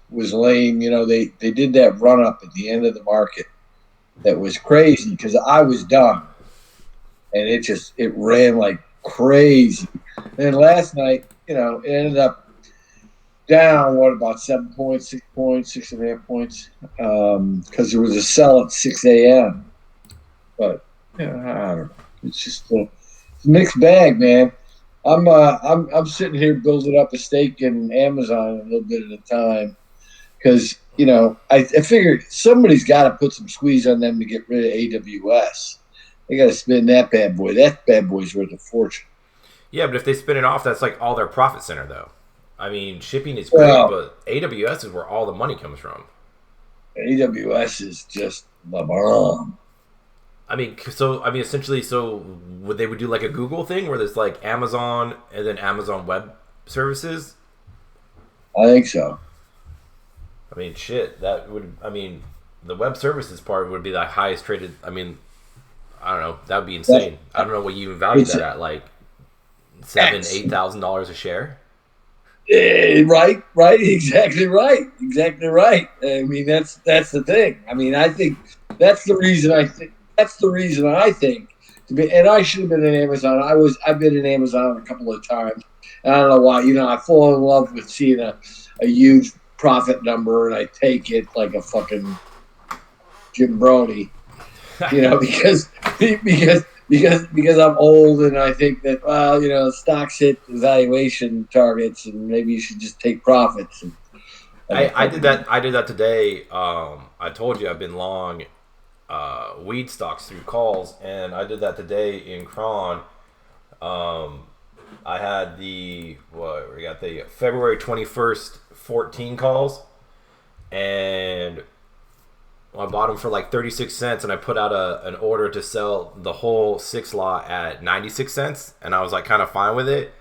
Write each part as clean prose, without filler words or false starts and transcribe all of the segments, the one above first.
was lame. You know, they did that run up at the end of the market that was crazy because I was done, and it ran like crazy. And then last night, you know, it ended up down about 7 points, 6 points, 6.5 points, because there was a sell at 6 a.m. But yeah, I don't know. It's just it's a mixed bag, man. I'm sitting here building up a stake in Amazon a little bit at a time because you know I figured somebody's got to put some squeeze on them to get rid of AWS. They got to spin that bad boy. That bad boy's worth a fortune. Yeah, but if they spin it off, that's like all their profit center, though. I mean, shipping is great, Well, but AWS is where all the money comes from. AWS is just the bomb. Essentially, so would they would do like a Google thing where there's like Amazon and then Amazon Web Services? I think so. I mean, shit, that would. I mean, the web services part would be the highest traded. I mean, I don't know. That would be insane. I don't know what you even value It's that at, like seven, X. $8,000 a share. Right, exactly right. I mean, that's the thing. I mean, I think that's the reason. I think to be, and I should have been in Amazon. I've been in Amazon a couple of times. And I don't know why. You know, I fall in love with seeing a huge profit number, and I take it like a fucking Jim Brody. You know, because I'm old and I think that well, you know, stocks hit valuation targets and maybe you should just take profits. And, I did that. I did that today. I told you I've been long weed stocks through calls, and I did that today in Cron. I had we got the February 21st 14 calls, and I bought them for like 36 cents, and I put out an order to sell the whole 6 lot at 96 cents, and I was like kind of fine with it.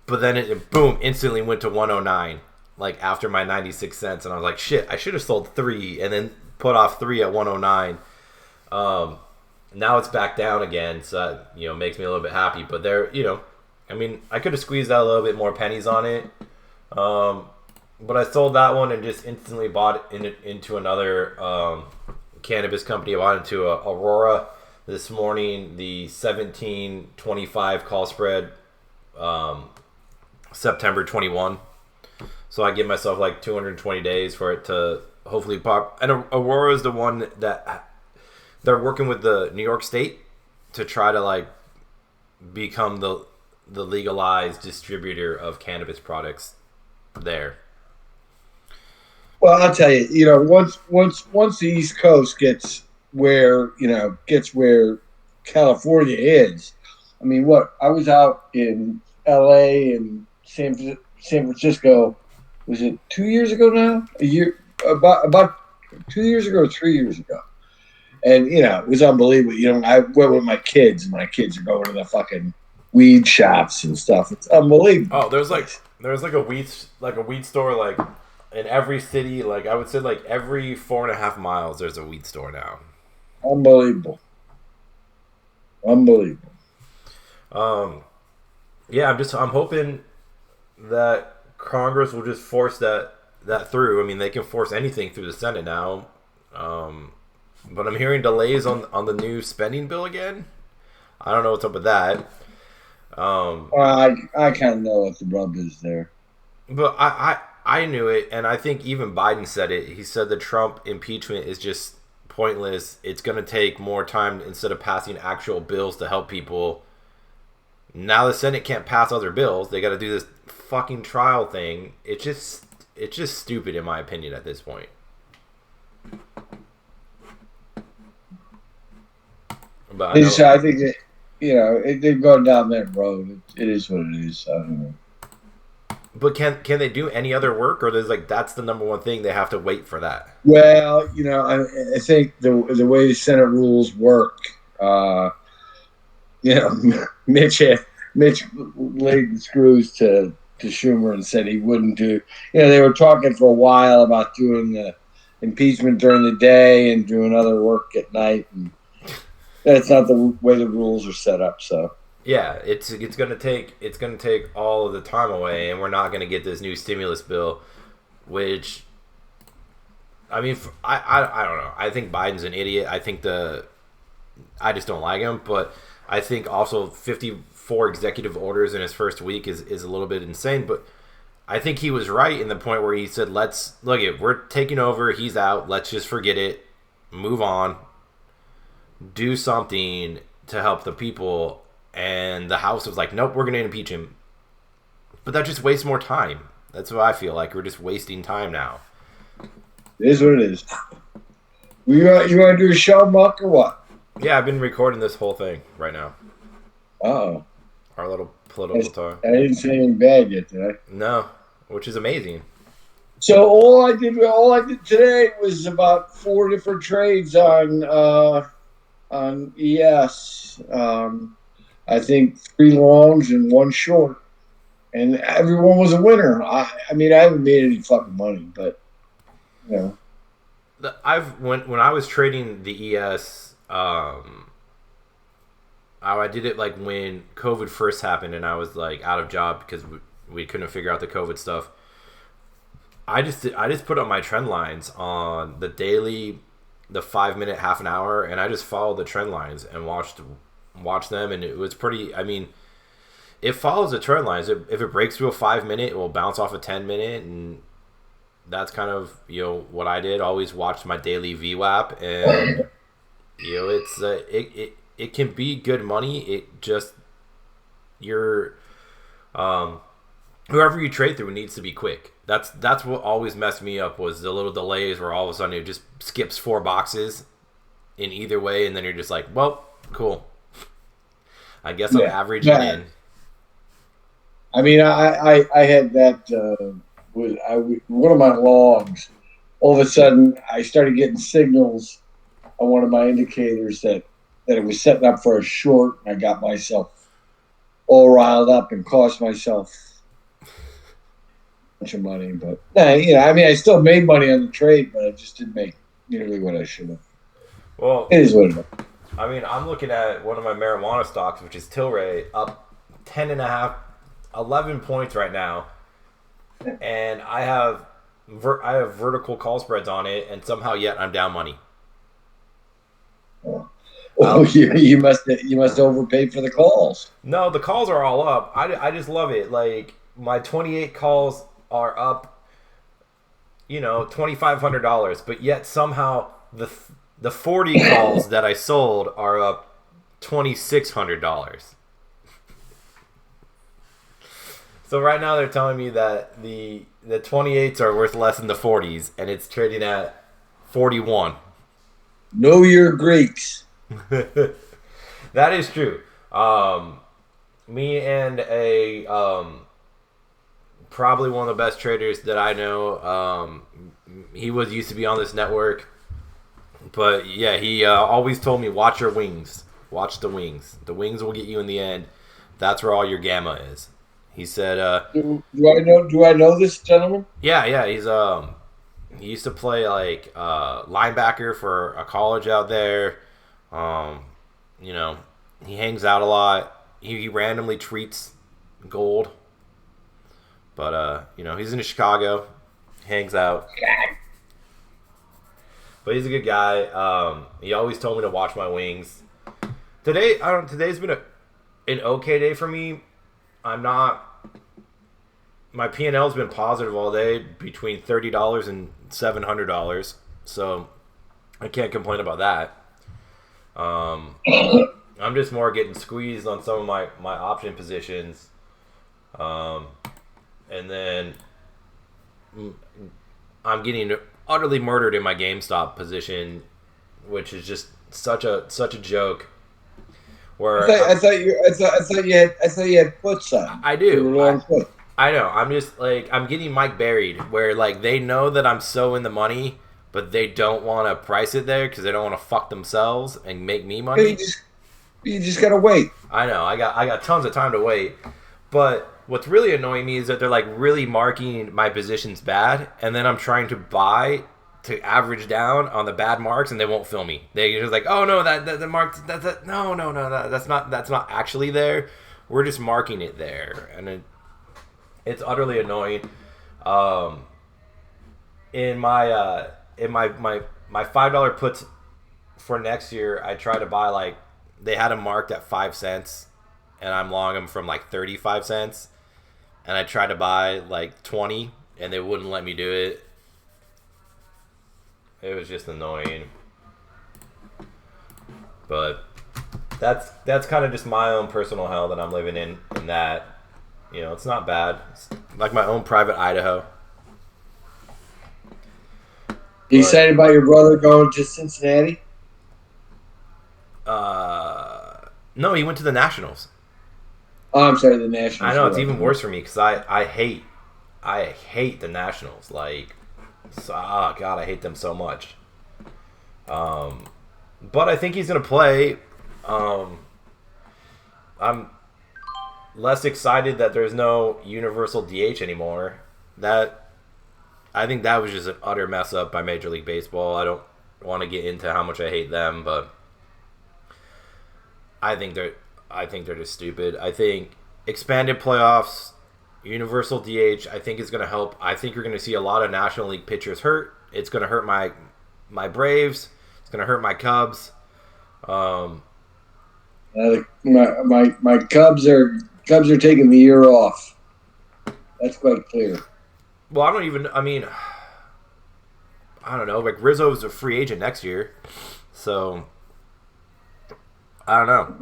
But then it boom, instantly went to 109, like after my 96 cents, and I was like, shit, I should have sold 3 and then put off 3 at 109. Now it's back down again, so that, you know, makes me a little bit happy. But there, you know, I mean, I could have squeezed out a little bit more pennies on it. But I sold that one and just instantly bought into another cannabis company. I bought into Aurora this morning, the 17.25 call spread, September 21. So I give myself like 220 days for it to hopefully pop. And Aurora is the one that they're working with the New York State to try to like become the legalized distributor of cannabis products there. well, I'll tell you, you know, once the East Coast gets where California is. I mean, what I was out in L.A. and San Francisco. Was it 2 years ago now? A year about 2 years ago or 3 years ago. And you know, it was unbelievable. You know, I went with my kids, and my kids are going to the fucking weed shops and stuff. It's unbelievable. Oh, there's like a weed store like in every city. Like I would say like every 4.5 miles there's a weed store now. Unbelievable. Unbelievable. Yeah, I'm hoping that Congress will just force that through. I mean, they can force anything through the Senate now. But I'm hearing delays on the new spending bill again. I don't know what's up with that. I kind of know what the rub is there. But I knew it, and I think even Biden said it. He said the Trump impeachment is just pointless. It's going to take more time instead of passing actual bills to help people. Now the Senate can't pass other bills. They got to do this fucking trial thing. It's just stupid in my opinion at this point. But I think that, you know, they've gone down that road. It is what it is. I don't know. But can they do any other work, or there's like that's the number one thing they have to wait for that? Well, you know, I think the way the Senate rules work, you know, Mitch laid the screws to Schumer and said he wouldn't do. You know, they were talking for a while about doing the impeachment during the day and doing other work at night, and that's not the way the rules are set up. So yeah, it's gonna take all of the time away, and we're not gonna get this new stimulus bill, which I mean, I don't know. I think Biden's an idiot. I just don't like him. But I think also 54 executive orders in his first week is a little bit insane. But I think he was right in the point where he said, let's look it, we're taking over, he's out, let's just forget it, move on, do something to help the people. And the House was like, nope, we're going to impeach him. But that just wastes more time. That's what I feel like. We're just wasting time now. It is what it is. You want to do a show, Muck, or what? Yeah, I've been recording this whole thing right now. Uh-oh. Our little political talk. I didn't say anything bad yet, did I? No, which is amazing. So all I did today was about 4 different trades on ES. I think 3 longs and 1 short, and everyone was a winner. I mean, I haven't made any fucking money, but you know. When I was trading the ES, I did it like when COVID first happened, and I was like out of job because we couldn't figure out the COVID stuff. I just put up my trend lines on the daily, the 5 minute, half an hour, and I just followed the trend lines and watched them, and it was pretty. I mean, it follows the trend lines. If it breaks through a 5 minute, it will bounce off a 10 minute, and that's kind of what I did. Always watched my daily VWAP, and it's it can be good money. It just whoever you trade through needs to be quick. That's what always messed me up, was the little delays where all of a sudden it just skips 4 boxes in either way, and then you're just like, well, cool. I guess I'm averaging in. I mean, I had that one of my logs. All of a sudden, I started getting signals on one of my indicators that it was setting up for a short, and I got myself all riled up and cost myself a bunch of money. But I mean, I still made money on the trade, but I just didn't make nearly what I should have. Well, it is what it is. I mean, I'm looking at one of my marijuana stocks, which is Tilray, up 10.5, 11 points right now, and I have vertical call spreads on it, and somehow yet I'm down money. You must overpay for the calls. No, the calls are all up. I just love it. Like, my 28 calls are up, $2,500, but yet somehow the 40 calls that I sold are up $2,600. So right now they're telling me that the 28s are worth less than the 40s, and it's trading at 41. Know your Greeks. That is true. Me and probably one of the best traders that I know. He used to be on this network, but yeah, he always told me, watch your wings, watch the wings. The wings will get you in the end. That's where all your gamma is. He said, Do I know this gentleman? Yeah. He used to play like linebacker for a college out there. He hangs out a lot. He randomly treats gold, but he's in Chicago, hangs out. But he's a good guy. He always told me to watch my wings. Today's been an okay day for me. My P&L's been positive all day, between $30 and $700. So I can't complain about that. I'm just more getting squeezed on some of my option positions. And then I'm getting utterly murdered in my GameStop position, which is just such a joke. Where I thought you had put some. I do. I know. I'm just like, I'm getting Mike buried, where like they know that I'm so in the money, but they don't want to price it there because they don't want to fuck themselves and make me money. You just gotta wait. I know. I got tons of time to wait. But what's really annoying me is that they're like really marking my positions bad, and then I'm trying to buy to average down on the bad marks, and they won't fill me. They're just like, oh no, that the marks that's not actually there. We're just marking it there, and it's utterly annoying. In my in my $5 puts for next year, I try to buy like they had them marked at 5 cents, and I'm long them from like 35 cents, and I tried to buy like 20, and they wouldn't let me do it. It was just annoying, but that's kind of just my own personal hell that I'm living in that, it's not bad. It's like my own private Idaho. You excited about your brother going to Cincinnati? No, he went to the Nationals. Oh, I'm sorry, the Nationals. I know it's even worse for me because I hate the Nationals. Like, oh God, I hate them so much. But I think he's gonna play. I'm less excited that there's no universal DH anymore. I think that was just an utter mess up by Major League Baseball. I don't want to get into how much I hate them, but I think they're just stupid. I think expanded playoffs, universal DH, I think is going to help. I think you're going to see a lot of National League pitchers hurt. It's going to hurt my Braves. It's going to hurt my Cubs. My Cubs are taking the year off. That's quite clear. Well, I don't know. Like Rizzo's a free agent next year, so I don't know.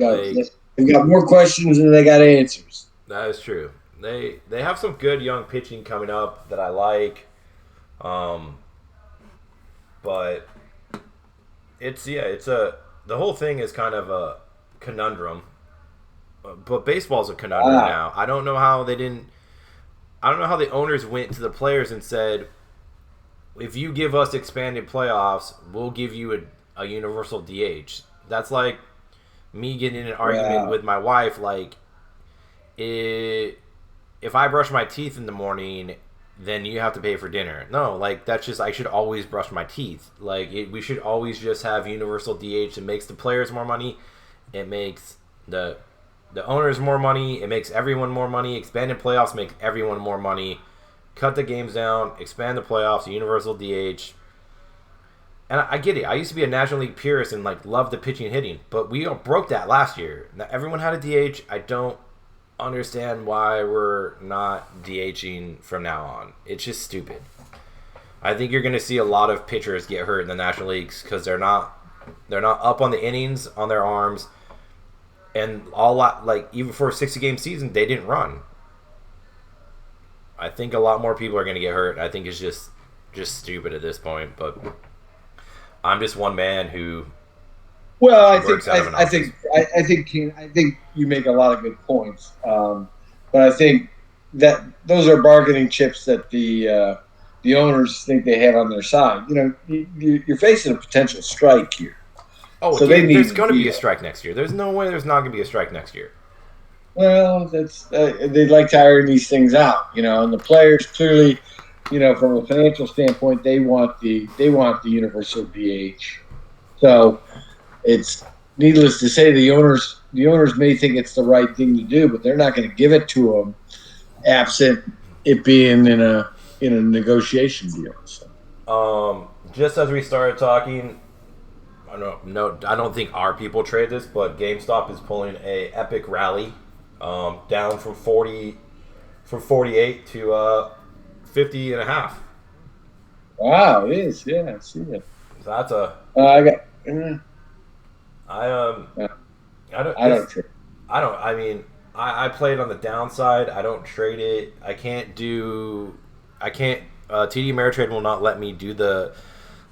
They've got more questions than they got answers. That is true. They have some good young pitching coming up that I like, but the whole thing is kind of a conundrum. But baseball's a conundrum now. I don't know how the owners went to the players and said, if you give us expanded playoffs, we'll give you a universal DH. That's like me getting in an argument with my wife, like, if I brush my teeth in the morning, then you have to pay for dinner. No, like, that's just, I should always brush my teeth. Like, we should always just have universal DH. It makes the players more money. It makes the owners more money. It makes everyone more money. Expanded playoffs make everyone more money. Cut the games down. Expand the playoffs. Universal DH. And I get it. I used to be a National League purist and like love the pitching and hitting, but we all broke that last year. Now everyone had a DH. I don't understand why we're not DHing from now on. It's just stupid. I think you're going to see a lot of pitchers get hurt in the National Leagues because they're not up on the innings on their arms. And even for a 60-game season, they didn't run. I think a lot more people are going to get hurt. I think it's just stupid at this point. But I'm just one man who. Well, I think you make a lot of good points. But I think that those are bargaining chips that the owners think they have on their side. You're facing a potential strike here. Oh, so there's going to be a strike next year. There's no way there's not going to be a strike next year. Well, that's they like to iron these things out, and the players clearly, from a financial standpoint, they want the universal DH. So it's needless to say the owners may think it's the right thing to do, but they're not going to give it to them, absent it being in a negotiation deal. So. Just as we started talking. I don't think our people trade this, but GameStop is pulling a epic rally down from 48 to 50 and a half. Wow, it is. Yeah, I see it. So that's a. I got. I don't trade. I played on the downside. I don't trade it. I can't. TD Ameritrade will not let me do the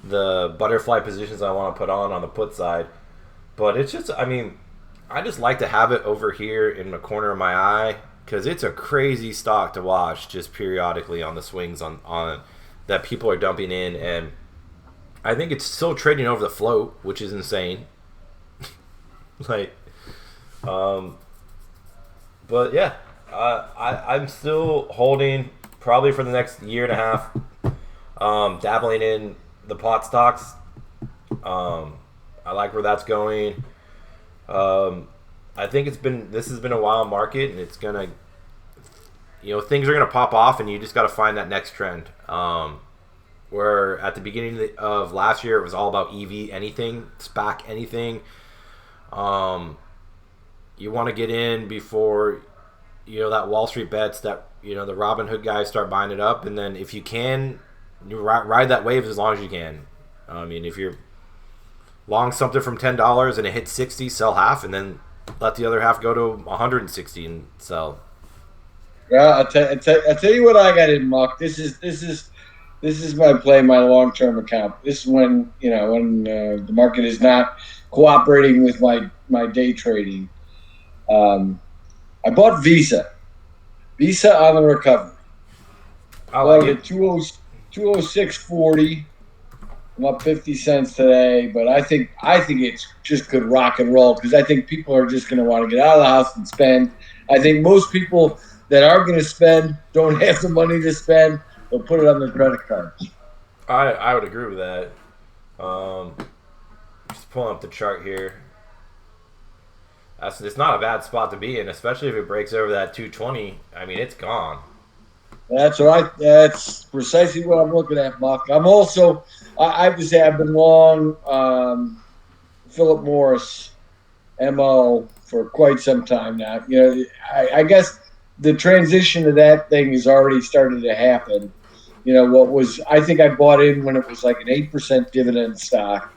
butterfly positions I want to put on the put side. But it's just, I just like to have it over here in the corner of my eye because it's a crazy stock to watch just periodically on the swings on that people are dumping in, and I think it's still trading over the float, which is insane. But yeah, I'm still holding probably for the next year and a half, dabbling in the pot stocks. I like where that's going. I think this has been a wild market, and it's gonna, things are gonna pop off, and you just got to find that next trend. where at the beginning of last year it was all about EV anything, SPAC anything. You want to get in before that Wall Street bets that the Robin Hood guys start buying it up, and then if you can, you ride that wave as long as you can. I mean, if you're long something from $10 and it hits 60, sell half, and then let the other half go to 160 and sell. Yeah, I tell you what I got in, Muck. This is my play, my long term account. This is when the market is not cooperating with my day trading. I bought Visa on the recovery. I like bought it at 206.40. I'm up 50 cents today, but I think it's just good rock and roll because I think people are just going to want to get out of the house and spend. I think most people that are going to spend don't have the money to spend. They'll put it on their credit cards. I would agree with that. Just pulling up the chart here. It's not a bad spot to be in, especially if it breaks over that 220. I mean, it's gone. That's right. That's precisely what I'm looking at, Muck. I'm also, I have to say, I've been long Philip Morris MO for quite some time now. I guess the transition to that thing has already started to happen. I think I bought in when it was like an 8% dividend stock,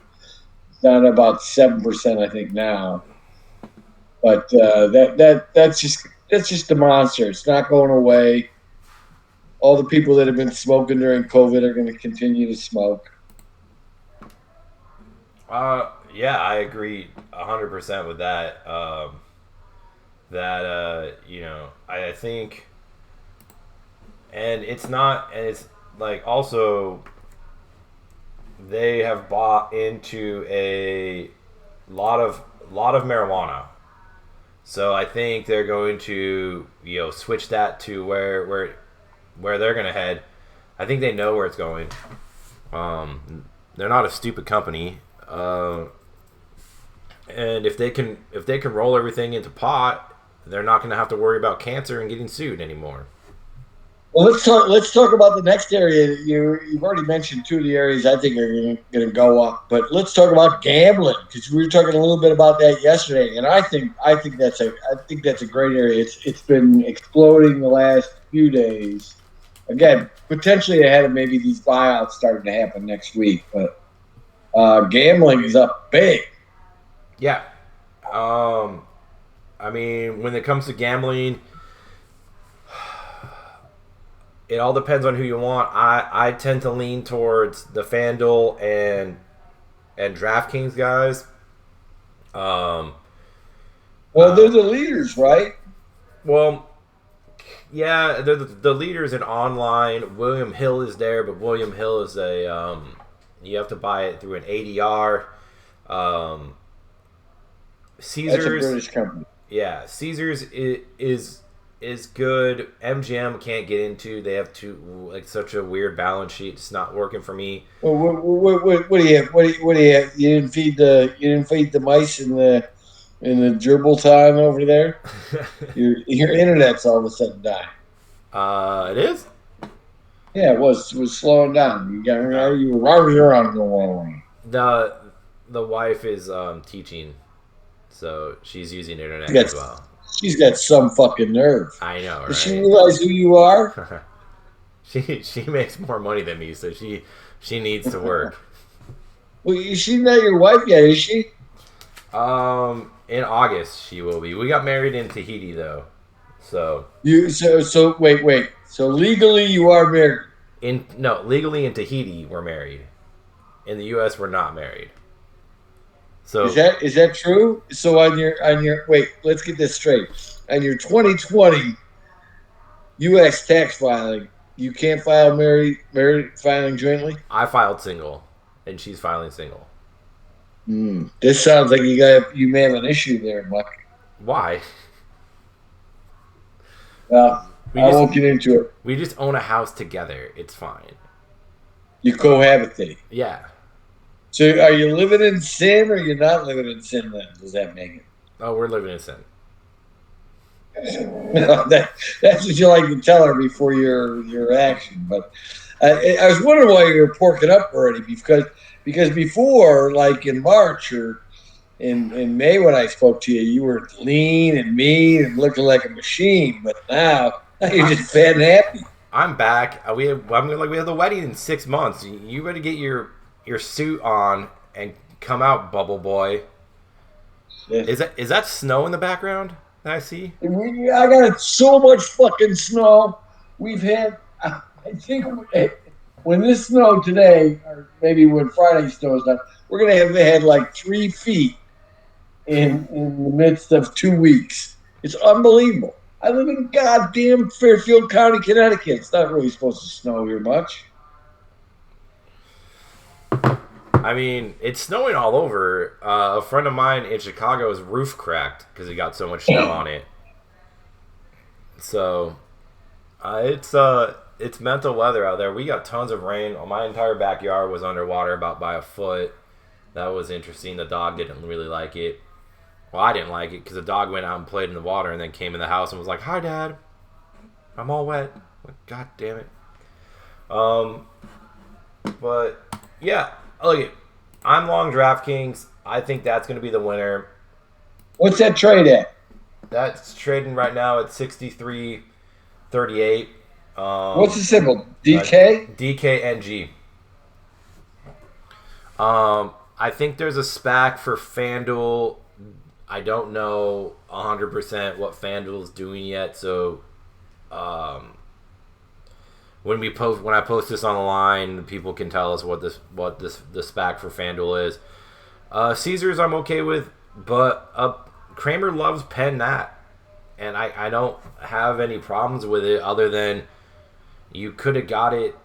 down to about 7%, I think now. But that's just a monster. It's not going away. All the people that have been smoking during COVID are going to continue to smoke. Yeah, I agree 100% with that. I think, and it's like also they have bought into a lot of marijuana. So I think they're going to switch that to where they're going to head. I think they know where it's going. They're not a stupid company, and if they can roll everything into pot, they're not going to have to worry about cancer and getting sued anymore. Well, let's talk about the next area. You've already mentioned two of the areas I think are going to go up, but let's talk about gambling because we were talking a little bit about that yesterday, and I think that's a great area. It's been exploding the last few days. Again, potentially ahead of maybe these buyouts starting to happen next week, but gambling is up big. Yeah, I mean, when it comes to gambling, it all depends on who you want. I tend to lean towards the FanDuel and DraftKings guys. Well, they're the leaders, right? Well, yeah, they're the leaders in online. William Hill is there, but William Hill is you have to buy it through an ADR. Caesars, that's a British company. Yeah, Caesars is good. MGM can't get into. They have such a weird balance sheet. It's not working for me. Well, what do you have? What do you have? You didn't feed the mice in the gerbil time over there. Your internet's all of a sudden dying. It is. Yeah, it was slowing down. You were on. The wife is teaching, so she's using internet as well. She's got some fucking nerve. I know, right? Does she realize who you are? She makes more money than me, so she needs to work. Well, she's not your wife yet, is she? In August she will be. We got married in Tahiti though, so wait. So legally you are married. Legally in Tahiti we're married. In the U.S. we're not married. So is that true? So on your wait, let's get this straight. On your 2020 U.S. tax filing, you can't file married filing jointly. I filed single, and she's filing single. This sounds like you may have an issue there, Muck. Why? Well, I won't get into it. We just own a house together. It's fine. You cohabitate. Yeah. So are you living in sin or you're not living in sin then? Does that make it? Oh, we're living in sin. That's what you like to tell her before your action. But I was wondering why you were porking up already because before, like in March or in May when I spoke to you, you were lean and mean and looking like a machine. But now you're I, just fat and happy. I'm back. We have the wedding in 6 months. You better get your suit on and come out, bubble boy. Yes. Is that snow in the background that I see? I got so much fucking snow. We've had, I think, when this snowed today, or maybe when Friday snows down, we're gonna have had like 3 feet in the midst of 2 weeks. It's unbelievable. I live in goddamn Fairfield County, Connecticut. It's not really supposed to snow here much. I mean, it's snowing all over. A friend of mine in Chicago's roof cracked because he got so much snow on it. So it's mental weather out there. We got tons of rain. My entire backyard was underwater about by a foot. That was interesting. The dog didn't really like it. Well, I didn't like it because the dog went out and played in the water and then came in the house and was like, "Hi, Dad, I'm all wet." I'm like, God damn it. But yeah, look, I'm long DraftKings. I think that's going to be the winner. What's that trade at? That's trading right now at 63.38. What's the symbol? DK? DKNG. I think there's a SPAC for FanDuel. I don't know 100% what FanDuel is doing yet. So, when I post this on the line, people can tell us what the SPAC for FanDuel is. Caesars I'm okay with, but Kramer loves Penn Nat, and I don't have any problems with it other than you could have got it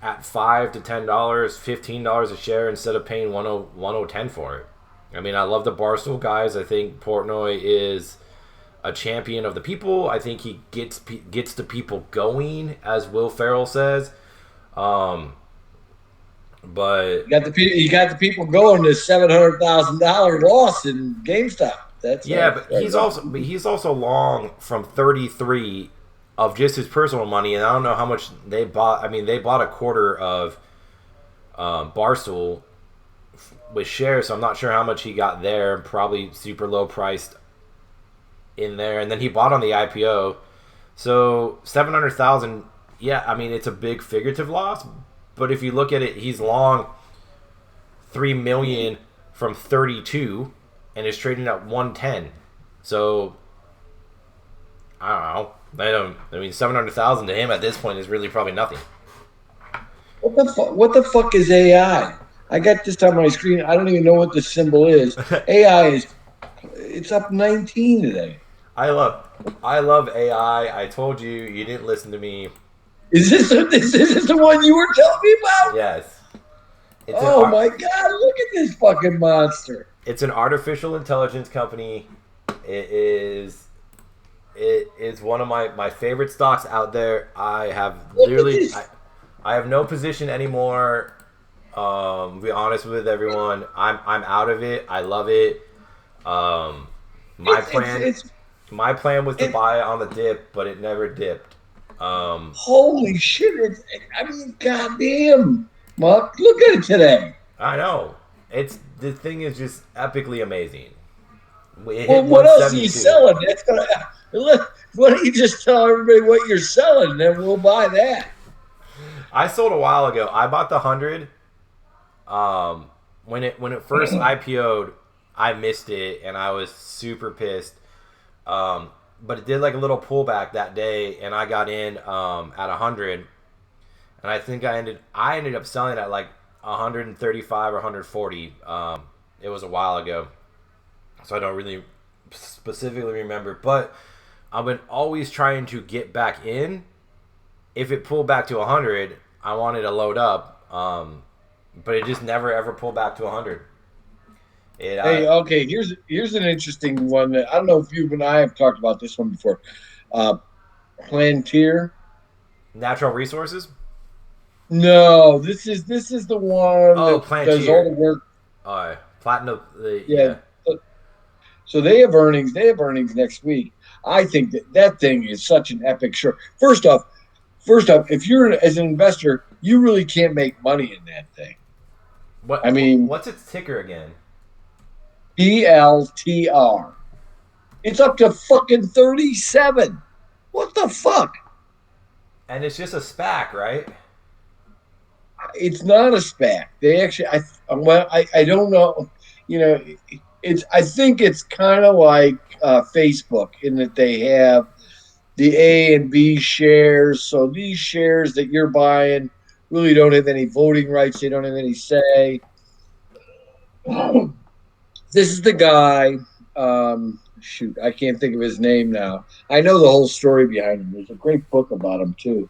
at $5 to $10, $15 a share instead of paying 110 for it. I mean, I love the Barstool guys. I think Portnoy is a champion of the people. I think he gets the people going, as Will Ferrell says. But You got the people going to $700,000 loss in GameStop. That's yeah, but he's also long from 33 of just his personal money, and I don't know how much they bought. I mean, they bought a quarter of Barstool with shares, so I'm not sure how much he got there. Probably super low priced in there, and then he bought on the IPO. So 700,000. Yeah, I mean it's a big figurative loss, but if you look at it, he's long 3 million from 32, and is trading at 110. So I don't know. I mean, 700,000 to him at this point is really probably nothing. What the fuck is AI? I got this on my screen. I don't even know what the symbol is. AI it's up 19 today. I love AI. I told you, you didn't listen to me. Is this the one you were telling me about? Yes. My God! Look at this fucking monster. It's an artificial intelligence company. It is one of my favorite stocks out there. I have literally I have no position anymore. To be honest with everyone, I'm out of it. I love it. My plan was to buy it on the dip, but it never dipped. Holy shit! I mean, goddamn, Muck, look at it today. I know. The thing is just epically amazing. Well, what else are you selling? Why don't you just tell everybody what you're selling, and then we'll buy that. I sold a while ago. I bought the 100. When it first IPO'd, I missed it, and I was super pissed. But it did like a little pullback that day, and I got in at 100, and I think I ended up selling at like 135 or 140. It was a while ago, so I don't really specifically remember. But I've been always trying to get back in. If it pulled back to 100, I wanted to load up, but it just never ever pulled back to 100. Okay. Here's an interesting one that I don't know if you and I have talked about this one before. Plantier. Natural resources. No, this is the one that Plantier does all the work. Platinum. Yeah. So they have earnings. They have earnings next week. I think that thing is such an epic short. First off, first off, if you're as an investor, you really can't make money in that thing. I mean, What's its ticker again? PLTR. It's up to fucking 37. What the fuck? And it's just a SPAC, right? It's not a SPAC. They actually, I don't know. You know, it's. I think it's kind of like Facebook in that they have the A and B shares. So these shares that you're buying really don't have any voting rights. They don't have any say. This is the guy. Shoot, I can't think of his name now. I know the whole story behind him. There's a great book about him too.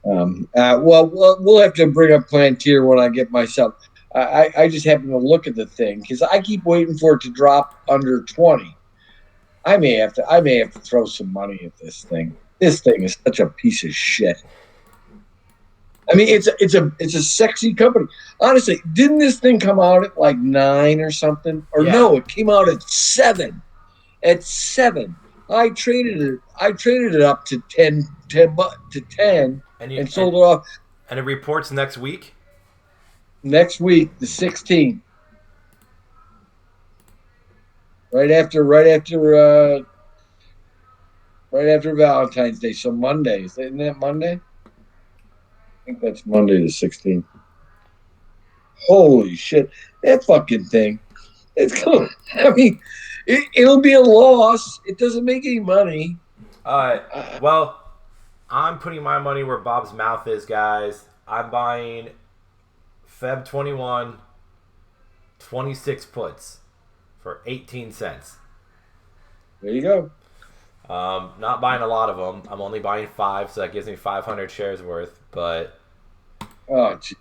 Well, we'll have to bring up Plantier when I get myself. I just happen to look at the thing because I keep waiting for it to drop under 20. I may have to throw some money at this thing. This thing is such a piece of shit. I mean, it's a sexy company. Honestly, didn't this thing come out at like 9 or something? Or Yeah. no, it came out at 7. At 7. I traded it up to 10 to 10 and sold it off And it reports next week. next week, the 16th. Right after Valentine's Day. So Monday. Isn't that Monday? I think that's Monday the 16th. Holy shit. That fucking thing. It's going I mean, it'll be a loss. It doesn't make any money. Well, I'm putting my money where Bob's mouth is, guys. I'm buying Feb 21, 26 puts for 18 cents. There you go. Not buying a lot of them. I'm only buying 5, so that gives me 500 shares worth. But oh, jeez,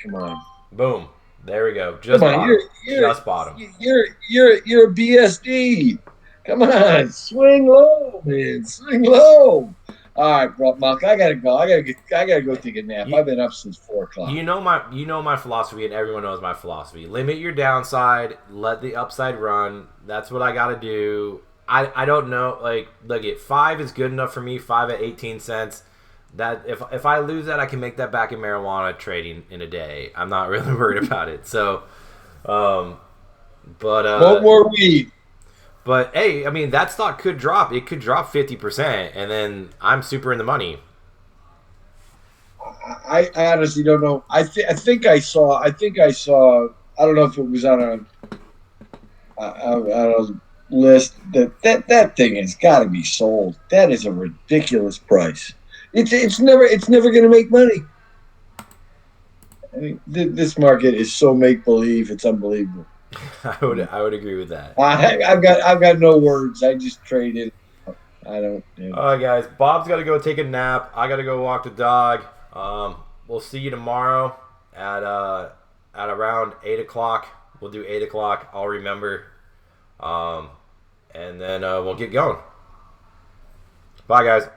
come on. Boom. There we go. Just bottom. Just bottom. You're a BSD. Come on, swing low, man. Swing low. All right, bro, Muck. I gotta go. I gotta go take a nap. I've been up since 4:00. You know my philosophy, and everyone knows my philosophy. Limit your downside. Let the upside run. That's what I gotta do. I don't know. Like, look, 5 is good enough for me. 5 at 18 cents. That if I lose that, I can make that back in marijuana trading in a day. I'm not really worried about it. So, no more weed. But hey, I mean that stock could drop. It could drop 50%, and then I'm super in the money. I honestly don't know. I think I saw. I don't know if it was on a list that thing has got to be sold. That is a ridiculous price. It's never going to make money. I mean, this market is so make believe. It's unbelievable. I would agree with that. I've got no words. I just traded. I don't. All right, guys. Bob's got to go take a nap. I got to go walk the dog. We'll see you tomorrow at around 8:00. We'll do 8:00. I'll remember. And then we'll get going. Bye, guys.